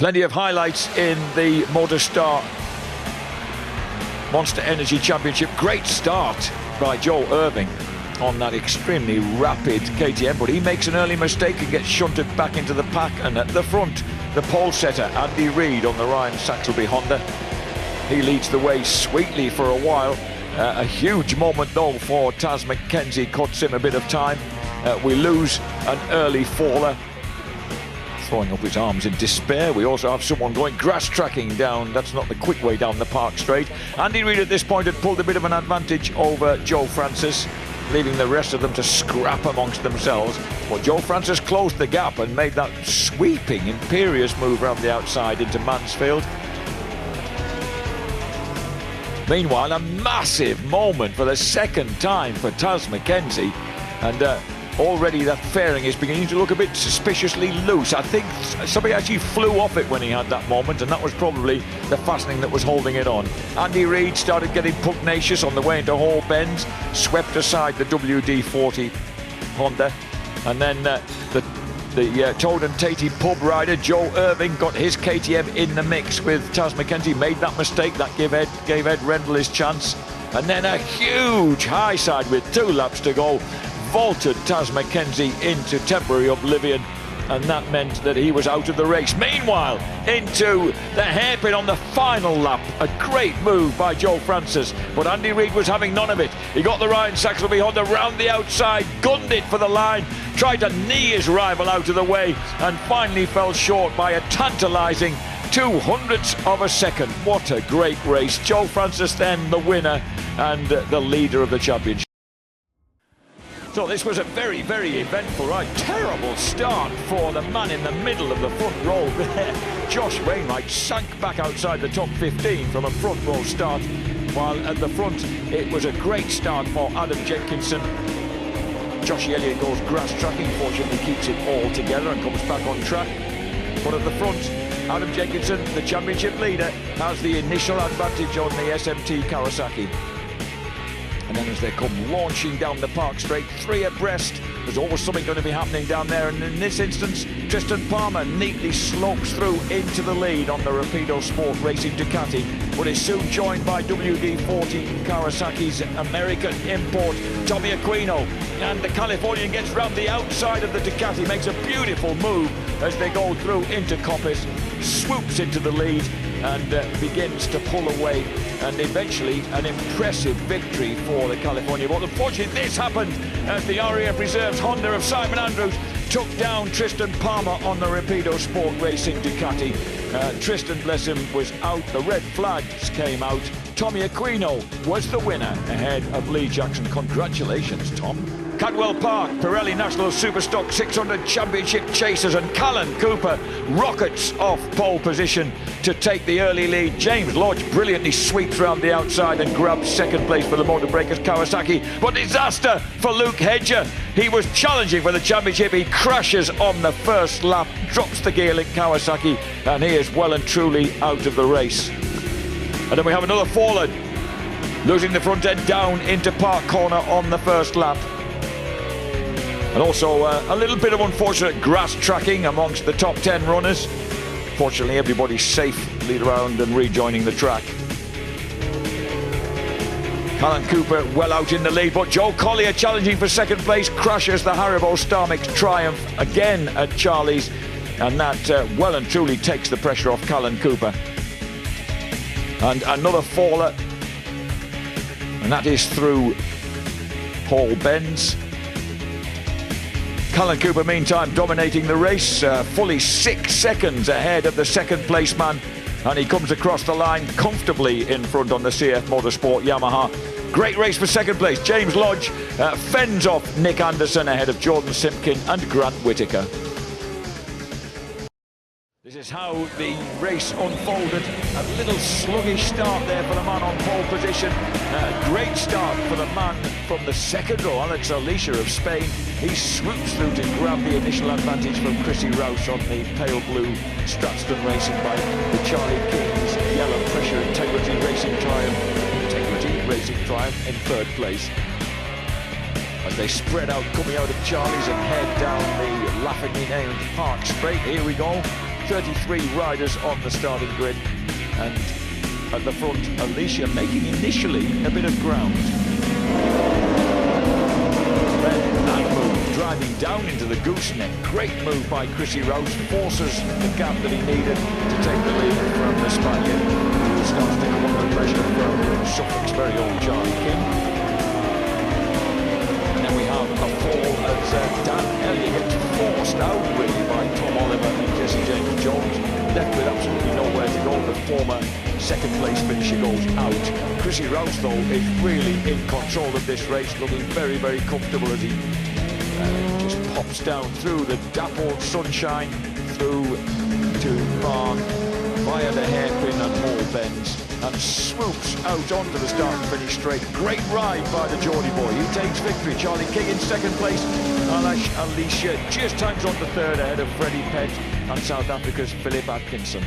Plenty of highlights in the Motostar Monster Energy Championship. Great start by Joe Irving on that extremely rapid KTM, but he makes an early mistake and gets shunted back into the pack. And at the front, the pole setter Andy Reid on the Ryan Saxelby Honda. He leads the way sweetly for a while. A huge moment though for Taz McKenzie, cuts him a bit of time. We lose an early faller, throwing up his arms in despair. We also have someone going grass tracking down. That's not the quick way down the Park Straight. Andy Reid at this point had pulled a bit of an advantage over Joe Francis, leaving the rest of them to scrap amongst themselves. But Joe Francis closed the gap and made that sweeping, imperious move around the outside into Mansfield. Meanwhile, a massive moment for the second time for Taz McKenzie, and already that fairing is beginning to look a bit suspiciously loose. I think somebody actually flew off it when he had that moment, and that was probably the fastening that was holding it on. Andy Reid started getting pugnacious on the way into Hall Bends, swept aside the WD-40 Honda, and then the Toad and Tatey pub rider Joe Irving got his KTM in the mix with Taz McKenzie, made that mistake that gave Ed Rendell his chance, and then a huge high side with 2 laps to go vaulted Taz McKenzie into temporary oblivion, and that meant that he was out of the race. Meanwhile, into the hairpin on the final lap, a great move by Joe Francis, but Andy Reid was having none of it. He got the Ryan Saxelby Honda round the outside, gunned it for the line, tried to knee his rival out of the way, and finally fell short by a tantalising 0.02 of a second. What a great race. Joe Francis then the winner and the leader of the championship. So this was a very, very eventful ride. Terrible start for the man in the middle of the front row there. Josh Wainwright sank back outside the top 15 from a front row start, while at the front it was a great start for Adam Jenkinson. Josh Elliott goes grass tracking, fortunately keeps it all together and comes back on track. But at the front, Adam Jenkinson, the championship leader, has the initial advantage on the SMT Kawasaki. And then as they come launching down the Park Straight, 3 abreast, there's always something going to be happening down there. And in this instance, Tristan Palmer neatly slopes through into the lead on the Rapido Sport Racing Ducati, but is soon joined by WD-40 Kawasaki's American import, Tommy Aquino. And the Californian gets round the outside of the Ducati, makes a beautiful move as they go through into Coppice, swoops into the lead and begins to pull away, and eventually an impressive victory for the California. But unfortunately this happened as the RAF Reserves Honda of Simon Andrews took down Tristan Palmer on the Rapido Sport Racing Ducati. Tristan, bless him, was out. The red flags came out. Tommy Aquino was the winner ahead of Lee Jackson. Congratulations, Tom. Cadwell Park, Pirelli National Superstock 600 Championship chasers, and Callan Cooper rockets off pole position to take the early lead. James Lodge brilliantly sweeps round the outside and grabs second place for the Motor Breakers Kawasaki. But disaster for Luke Hedger. He was challenging for the championship. He crashes on the first lap, drops the gear link Kawasaki, and he is well and truly out of the race. And then we have another faller, losing the front end down into Park Corner on the first lap. And also a little bit of unfortunate grass tracking amongst the top 10 runners. Fortunately, everybody's safely around and rejoining the track. Callan Cooper well out in the lead, but Joe Collier challenging for second place, crashes the Haribo Star Mix Triumph again at Charlie's, and that well and truly takes the pressure off Callan Cooper. And another faller, and that is through Hall Bends. Callan Cooper, meantime, dominating the race, fully 6 seconds ahead of the second place man, and he comes across the line comfortably in front on the CF Motorsport Yamaha. Great race for second place. James Lodge fends off Nick Anderson ahead of Jordan Simpkin and Grant Whitaker. This is how the race unfolded. A little sluggish start there for the man on pole position. Great start for the man from the second row, Alex Alicia of Spain. He swoops through to grab the initial advantage from Chrissy Rouse on the pale blue Stratton Racing bike. The Charlie King's yellow pressure Integrity Racing Triumph in third place. As they spread out coming out of Charlie's and head down the laughingly named Park Straight. Here we go. 33 riders on the starting grid, and at the front, Alicia making initially a bit of ground. Then that move, driving down into the gooseneck. Great move by Chrissy Rouse, forces the gap that he needed to take the lead from the Spaniard, who starts to come under pressure from Suffolk's very own Charlie King. We have a fall as Dan Elliott gets forced out really by Tom Oliver and Jesse James Jones, left with absolutely nowhere to go. The former second place finisher goes out. Chrissy Rouse though is really in control of this race, looking very, very comfortable as he just pops down through the dappled sunshine, through to Barn, via the hairpin and more bends, and swoops out onto the start and finish straight. Great ride by the Geordie boy. He takes victory. Charlie King in second place. Alicia just hangs on to third ahead of Freddie Pett and South Africa's Philip Atkinson.